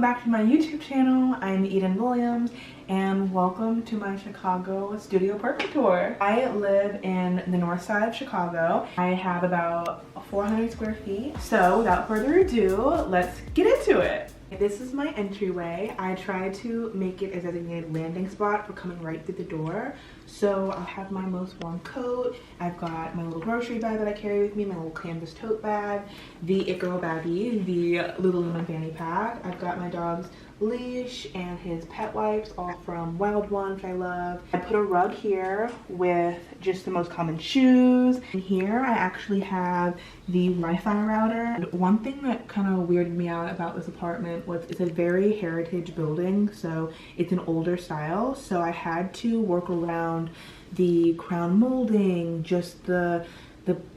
Welcome back to my YouTube channel. I'm Eden Williams and welcome to my Chicago studio apartment tour. I live in the north side of Chicago. I have about 400 square feet. So without further ado, let's get into it. This is my entryway. I tried to make it a designated landing spot for coming right through the door. So I have my most warm coat. I've got my little grocery bag that I carry with me, my little canvas tote bag, the It Girl baggie, the Lululemon fanny pack. I've got my dog's leash and his pet wipes, all from Wild One, which I love. I put a rug here with just the most common shoes. And here I actually have the Wi-Fi router. And one thing that kind of weirded me out about this apartment was it's a very heritage building, so it's an older style. So I had to work around the crown molding, just the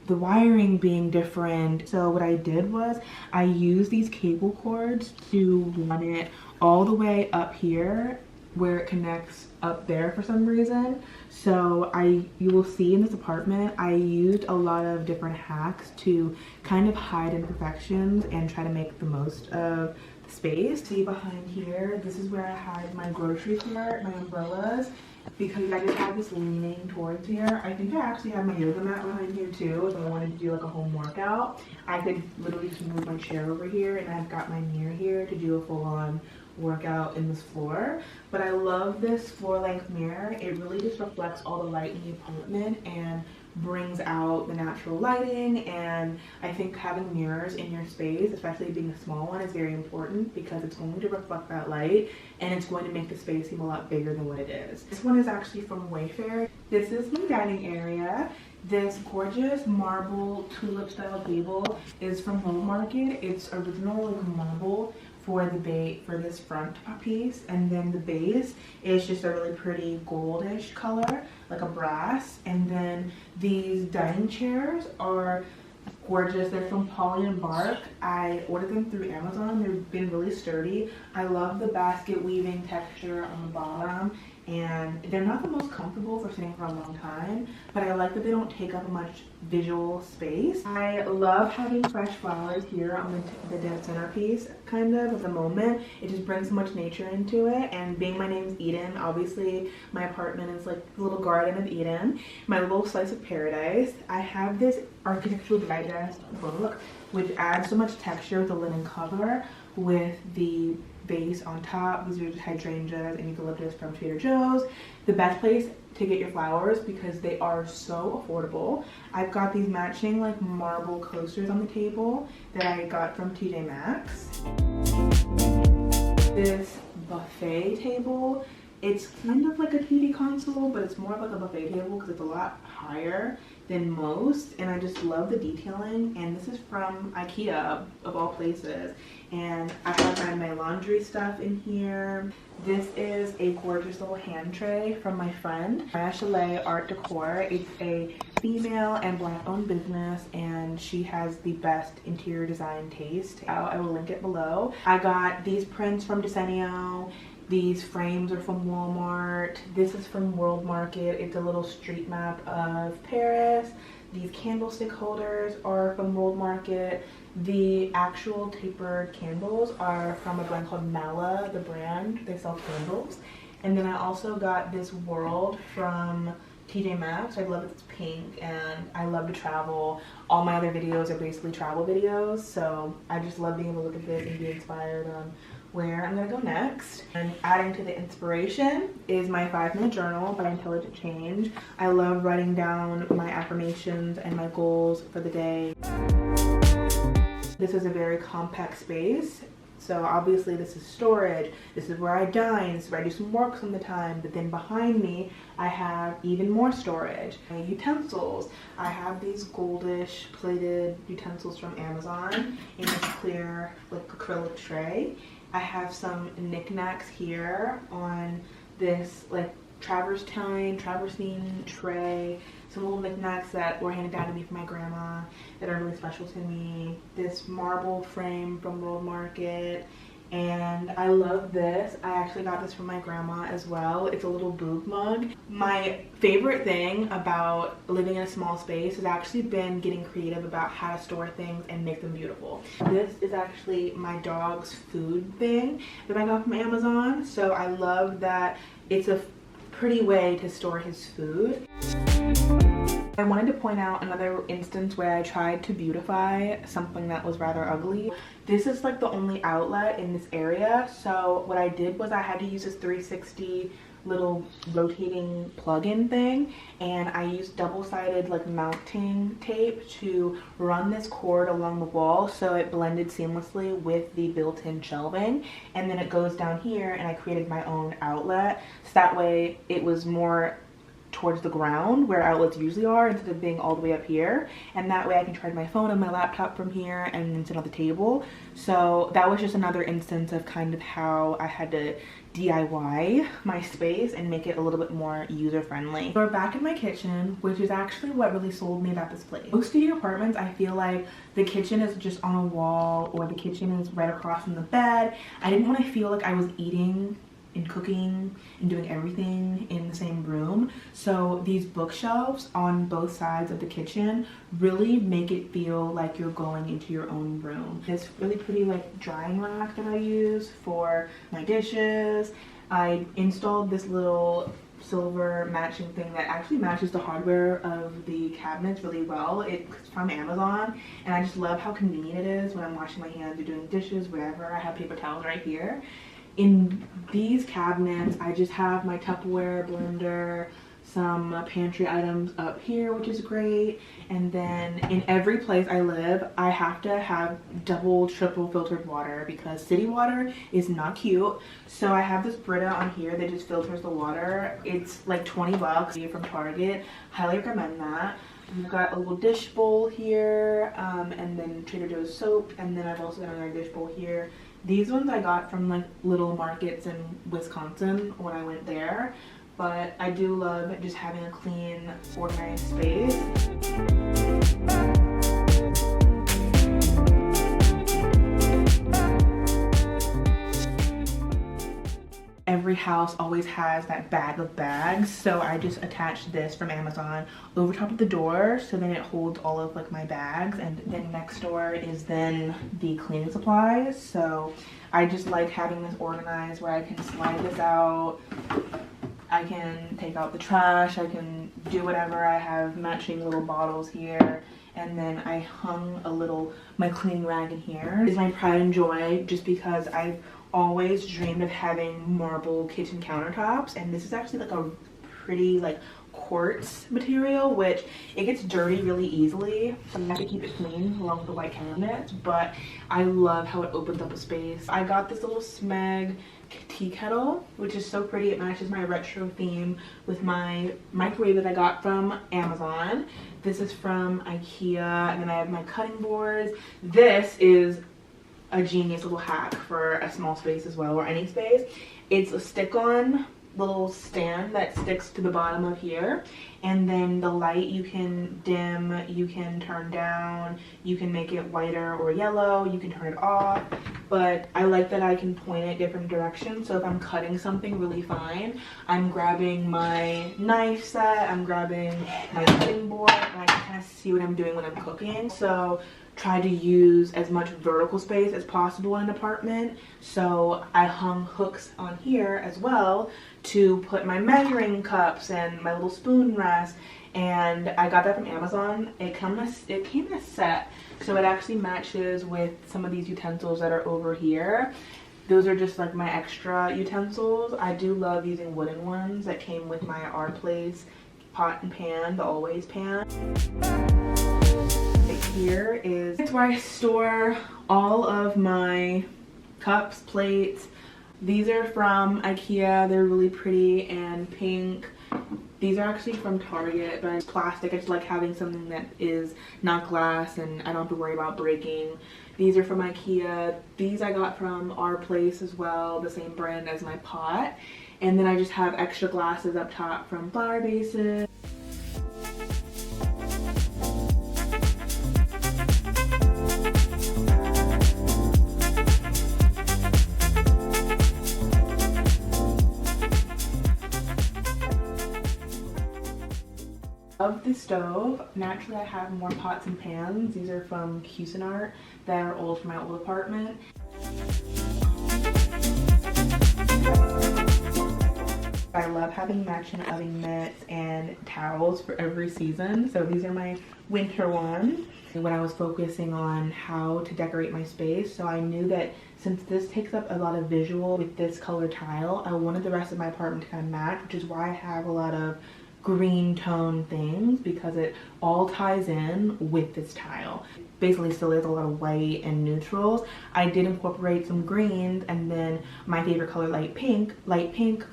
wiring being different. So what I did was I used these cable cords to run it all the way up here where it connects up there for some reason. So you will see in this apartment, I used a lot of different hacks to kind of hide imperfections and try to make the most of the space. See behind here, this is where I hide my grocery cart, my umbrellas, because I just have this leaning towards here. I think I actually have my yoga mat behind here too. If I wanted to do like a home workout, I could literally just move my chair over here, and I've got my mirror here to do a full-on workout in this floor. But I love this floor length mirror. It really just reflects all the light in the apartment and brings out the natural lighting. And I think having mirrors in your space, especially being a small one, is very important because it's going to reflect that light and it's going to make the space seem a lot bigger than what it is. This one is actually from Wayfair. This is my dining area. This gorgeous marble tulip style table is from Home Market. It's original like marble for this front piece, and then the base is just a really pretty goldish color, like a brass. And then these dining chairs are gorgeous. They're from Polly and Bark. I ordered them through Amazon. They've been really sturdy. I love the basket weaving texture on the bottom, and they're not the most comfortable for sitting for a long time, but I like that they don't take up much visual space. I love having fresh flowers here on the dead centerpiece, kind of, at the moment. It just brings so much nature into it, and being my name's Eden, obviously my apartment is like the little garden of Eden, my little slice of paradise. I have this Architectural Digest book, which adds so much texture with the linen cover, with the vase on top. These are just hydrangeas and eucalyptus from Trader Joe's. The best place to get your flowers because they are so affordable. I've got these matching like marble coasters on the table that I got from TJ Maxx. This buffet table, it's kind of like a TV console, but it's more of like a buffet table because it's a lot higher than most, and I just love the detailing. And this is from IKEA of all places, and I have my laundry stuff in here. This is a gorgeous little hand tray from my friend Maya Chalet Art Decor. It's a female and black owned business, and she has the best interior design taste. I will link it below. I got these prints from Desenio. These frames are from Walmart. This is from World Market. It's a little street map of Paris. These candlestick holders are from World Market. The actual tapered candles are from a brand called Mala, the brand. They sell candles. And then I also got this World from TJ Maxx. I love that it's pink, and I love to travel. All my other videos are basically travel videos, so I just love being able to look at this and be inspired on where I'm gonna go next. And adding to the inspiration is my 5-minute journal by Intelligent Change. I love writing down my affirmations and my goals for the day. This is a very compact space. So obviously this is storage, this is where I dine, this is where I do some work some of the time, but then behind me I have even more storage. My utensils, I have these goldish plated utensils from Amazon in this clear like acrylic tray. I have some knickknacks here on this like travertine tray, some little knickknacks that were handed down to me from my grandma that are really special to me. This marble frame from World Market, and I love this. I actually got this from my grandma as well. It's a little boob mug. My favorite thing about living in a small space has actually been getting creative about how to store things and make them beautiful. This is actually my dog's food thing that I got from Amazon, so I love that it's a pretty way to store his food. I wanted to point out another instance where I tried to beautify something that was rather ugly. This is like the only outlet in this area, so what I did was I had to use this 360 little rotating plug-in thing, and I used double-sided like mounting tape to run this cord along the wall so it blended seamlessly with the built-in shelving, and then it goes down here, and I created my own outlet so that way it was more towards the ground where outlets usually are instead of being all the way up here, and that way I can charge my phone and my laptop from here and then sit on the table. So that was just another instance of kind of how I had to DIY my space and make it a little bit more user-friendly. So we're back in my kitchen, which is actually what really sold me about this place. Most studio apartments, I feel like the kitchen is just on a wall or the kitchen is right across from the bed. I didn't want to feel like I was eating and cooking and doing everything in the same room. So these bookshelves on both sides of the kitchen really make it feel like you're going into your own room. This really pretty like drying rack that I use for my dishes. I installed this little silver matching thing that actually matches the hardware of the cabinets really well. It's from Amazon, and I just love how convenient it is when I'm washing my hands or doing dishes, whatever. I have paper towels right here. In these cabinets, I just have my Tupperware, blender, some pantry items up here, which is great. And then in every place I live, I have to have double, triple filtered water because city water is not cute. So I have this Brita on here that just filters the water. It's like 20 bucks from Target. Highly recommend that. We've got a little dish bowl here, and then Trader Joe's soap, and then I've also got another dish bowl here. These ones I got from like little markets in Wisconsin when I went there, but I do love just having a clean, organized space. Every house always has that bag of bags, so I just attached this from Amazon over top of the door so then it holds all of like my bags, and then next door is then the cleaning supplies. So I just like having this organized where I can slide this out, I can take out the trash, I can do whatever. I have matching little bottles here, and then I hung my cleaning rag in here. This is my pride and joy just because I've always dreamed of having marble kitchen countertops, and this is actually like a pretty like quartz material, which it gets dirty really easily, so you have to keep it clean along with the white cabinets, but I love how it opens up a space. I got this little Smeg tea kettle, which is so pretty. It matches my retro theme with my microwave that I got from Amazon. This is from IKEA, and then I have my cutting boards. This is a genius little hack for a small space as well, or any space. It's a stick-on little stand that sticks to the bottom of here, and then the light you can dim, you can turn down, you can make it whiter or yellow, you can turn it off, but I like that I can point it different directions. So if I'm cutting something really fine, I'm grabbing my knife set, I'm grabbing my cutting board, and I can kind of see what I'm doing when I'm cooking. So try to use as much vertical space as possible in an apartment. So I hung hooks on here as well to put my measuring cups and my little spoon rest, and I got that from Amazon. It came in a set, so it actually matches with some of these utensils that are over here. Those are just like my extra utensils. I do love using wooden ones that came with my Our Place pot and pan, the Always pan. Here is where I store all of my cups, plates. These are from IKEA. They're really pretty and pink. These are actually from Target, but it's plastic. I just like having something that is not glass and I don't have to worry about breaking. These are from IKEA. These I got from Our Place as well, the same brand as my pot. And then I just have extra glasses up top from flower bases. Of the stove, naturally I have more pots and pans. These are from Cuisinart that are old from my old apartment. I love having matching oven mitts and towels for every season. So these are my winter ones. When I was focusing on how to decorate my space, so I knew that since this takes up a lot of visual with this color tile, I wanted the rest of my apartment to kind of match, which is why I have a lot of green tone things, because it all ties in with this tile. Basically still is a lot of white and neutrals. I did incorporate some greens, and then my favorite color, light pink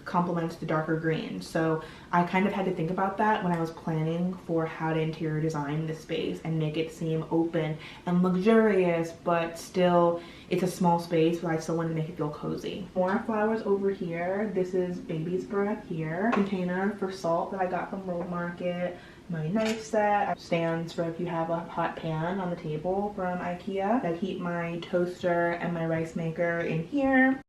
complements the darker green. So I kind of had to think about that when I was planning for how to interior design this space and make it seem open and luxurious, but still it's a small space, but I still want to make it feel cozy. More flowers over here. This is baby's breath here. Container for salt that I got from World Market. My knife set. Stands for if you have a hot pan on the table from IKEA. I keep my toaster and my rice maker in here.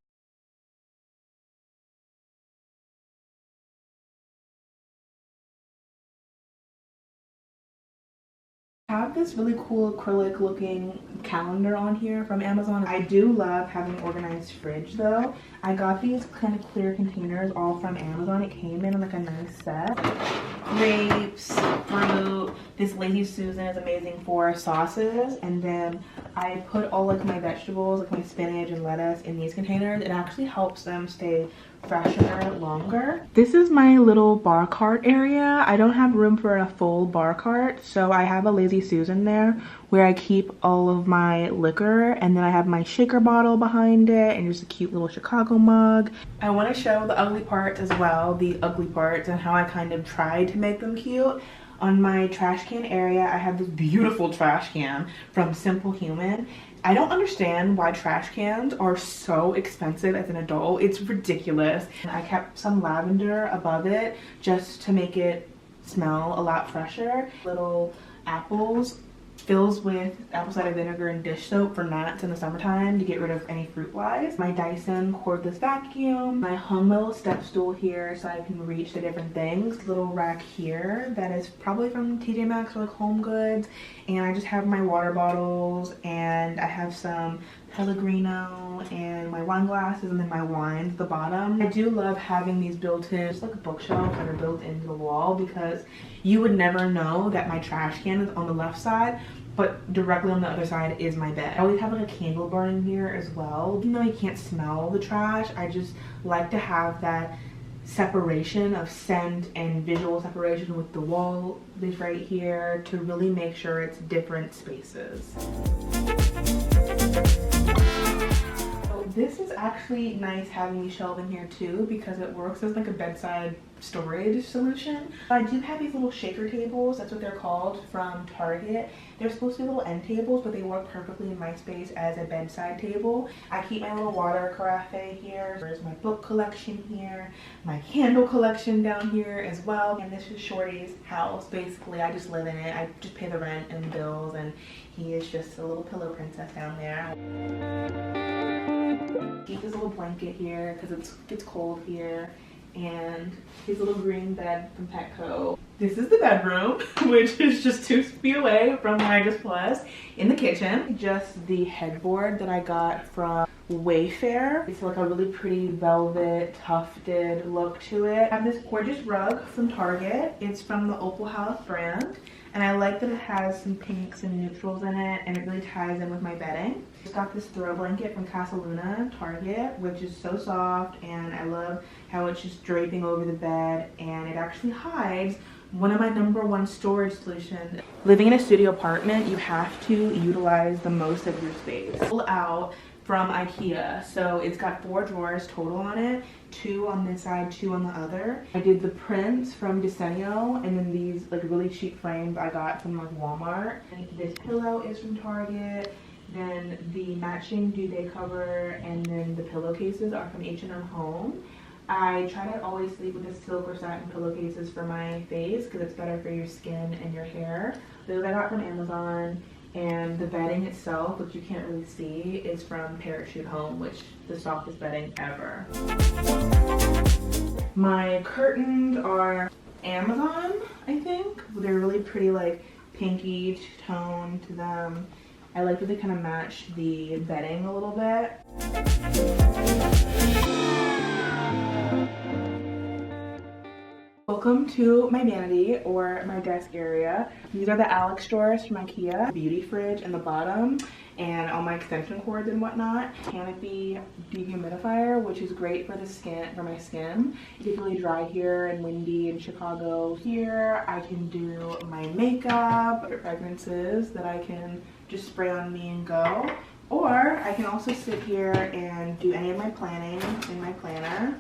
I have this really cool acrylic looking calendar on here from Amazon. I do love having an organized fridge though. I got these kind of clear containers all from Amazon. It came in like a nice set. Grapes, fruit. This Lazy Susan is amazing for sauces. And then I put all like my vegetables, like my spinach and lettuce in these containers. It actually helps them stay fresher longer. This is my little bar cart area. I don't have room for a full bar cart, so I have a Lazy Susan there where I keep all of my liquor, and then I have my shaker bottle behind it and just a cute little Chicago mug. I want to show the ugly parts as well, the ugly parts, and how I kind of tried to make them cute. On my trash can area, I have this beautiful trash can from Simple Human. I don't understand why trash cans are so expensive as an adult. It's ridiculous. I kept some lavender above it just to make it smell a lot fresher. Little apples. Fills with apple cider vinegar and dish soap for gnats in the summertime to get rid of any fruit flies. My Dyson cordless vacuum. I hung my little step stool here so I can reach the different things. Little rack here that is probably from TJ Maxx or like Home Goods. And I just have my water bottles, and I have some Pellegrino and my wine glasses, and then my wines at the bottom. I do love having these built-in, just like bookshelves that are built into the wall, because you would never know that my trash can is on the left side, but directly on the other side is my bed. I always have like a candle burning here as well. Even though you can't smell the trash, I just like to have that separation of scent and visual separation with the wall is right here to really make sure it's different spaces. This is actually nice having these shelves in here too, because it works as like a bedside storage solution. I do have these little shaker tables, that's what they're called, from Target. They're supposed to be little end tables, but they work perfectly in my space as a bedside table. I keep my little water carafe here. There's my book collection here, my candle collection down here as well. And this is Shorty's house. Basically, I just live in it. I just pay the rent and bills, and he is just a little pillow princess down there. Keep this little blanket here because it gets cold here, and his little green bed from Petco. This is the bedroom, which is just 2 feet away from where I just was, in the kitchen. Just the headboard that I got from Wayfair. It's like a really pretty velvet tufted look to it. I have this gorgeous rug from Target. It's from the Opal House brand, and I like that it has some pinks and neutrals in it, and it really ties in with my bedding. Just got this throw blanket from Casa Luna, Target, which is so soft, and I love how it's just draping over the bed, and it actually hides one of my #1 storage solutions. Living in a studio apartment, you have to utilize the most of your space. Pull out from IKEA, so it's got 4 drawers total on it, 2 on this side, 2 on the other. I did the prints from Desenio, and then these like really cheap frames I got from like Walmart. And this pillow is from Target. Then the matching duvet cover and then the pillowcases are from H&M Home. I try to always sleep with a silk or satin pillowcases for my face because it's better for your skin and your hair. Those I got from Amazon. And the bedding itself, which you can't really see, is from Parachute Home, which is the softest bedding ever. My curtains are Amazon. I think. They're really pretty, like pinky tone to them. I like that they kind of match the bedding a little bit. Welcome to my vanity, or my desk area. These are the Alex drawers from IKEA. Beauty fridge in the bottom, and all my extension cords and whatnot. Canopy dehumidifier, which is great for the skin, for my skin. It's really dry here and windy in Chicago. Here I can do my makeup, fragrances that I can just spray on me and go. Or I can also sit here and do any of my planning in my planner.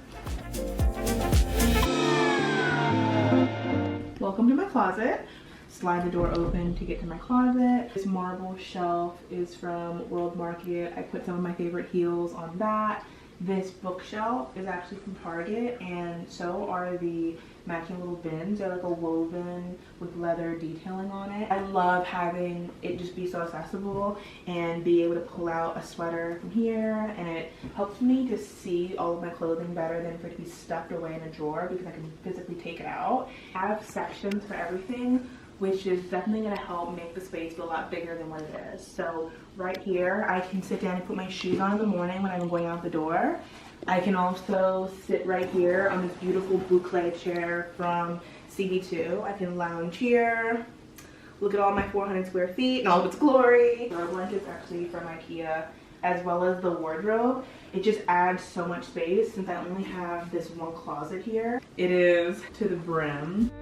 Welcome to my closet. Slide the door open to get to my closet. This marble shelf is from World Market. I put some of my favorite heels on that. This bookshelf is actually from Target, and so are the matching little bins. They're like a woven with leather detailing on it. I love having it just be so accessible and be able to pull out a sweater from here, and it helps me to see all of my clothing better than for it to be stuffed away in a drawer because I can physically take it out. I have sections for everything, which is definitely going to help make the space feel a lot bigger than what it is. So right here, I can sit down and put my shoes on in the morning when I'm going out the door. I can also sit right here on this beautiful boucle chair from CB2. I can lounge here, look at all my 400 square feet and all of its glory. The blanket's actually from IKEA, as well as the wardrobe. It just adds so much space since I only have this one closet here. It is to the brim.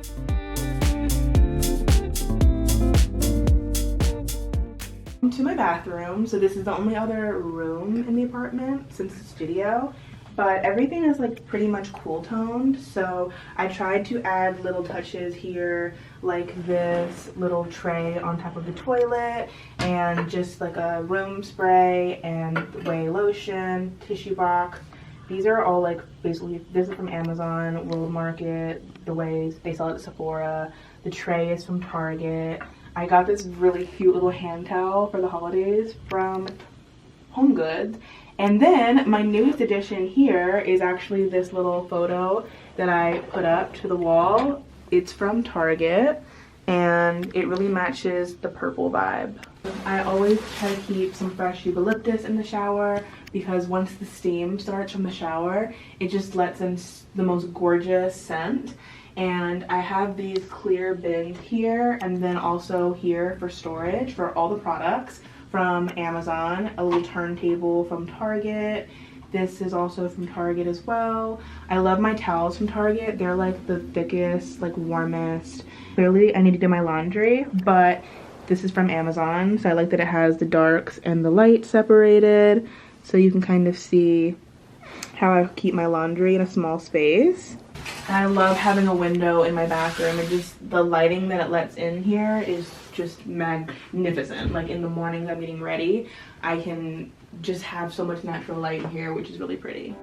To my bathroom. So this is the only other room in the apartment since the studio, but everything is like pretty much cool toned. So I tried to add little touches here, like this little tray on top of the toilet, and just like a room spray and whey lotion, tissue box. These are all like basically, this is from Amazon, World Market, the ways they sell it at Sephora. The tray is from Target. I got this really cute little hand towel for the holidays from Home Goods. And then my newest addition here is actually this little photo that I put up to the wall. It's from Target, and it really matches the purple vibe. I always try to keep some fresh eucalyptus in the shower because once the steam starts from the shower, it just lets in the most gorgeous scent. And I have these clear bins here, and then also here for storage for all the products from Amazon. A little turntable from Target. This is also from Target as well. I love my towels from Target. They're like the thickest, like warmest. Clearly I need to do my laundry, but this is from Amazon, so I like that it has the darks and the light separated, so you can kind of see how I keep my laundry in a small space. I love having a window in my bathroom, and just the lighting that it lets in here is just magnificent. Like in the mornings I'm getting ready, I can just have so much natural light in here, which is really pretty.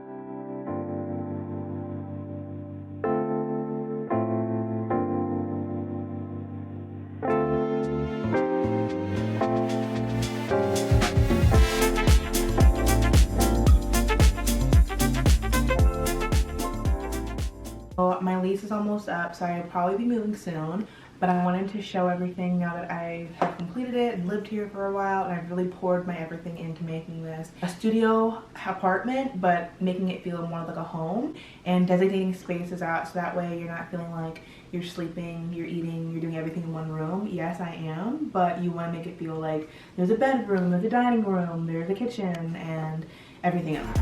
My lease is almost up, so I'll probably be moving soon, but I wanted to show everything now that I have completed it and lived here for a while, and I've really poured my everything into making this a studio apartment, but making it feel more like a home, and designating spaces out so that way you're not feeling like you're sleeping, you're eating, you're doing everything in one room. Yes, I am, but you want to make it feel like there's a bedroom, there's a dining room, there's a kitchen, and everything else.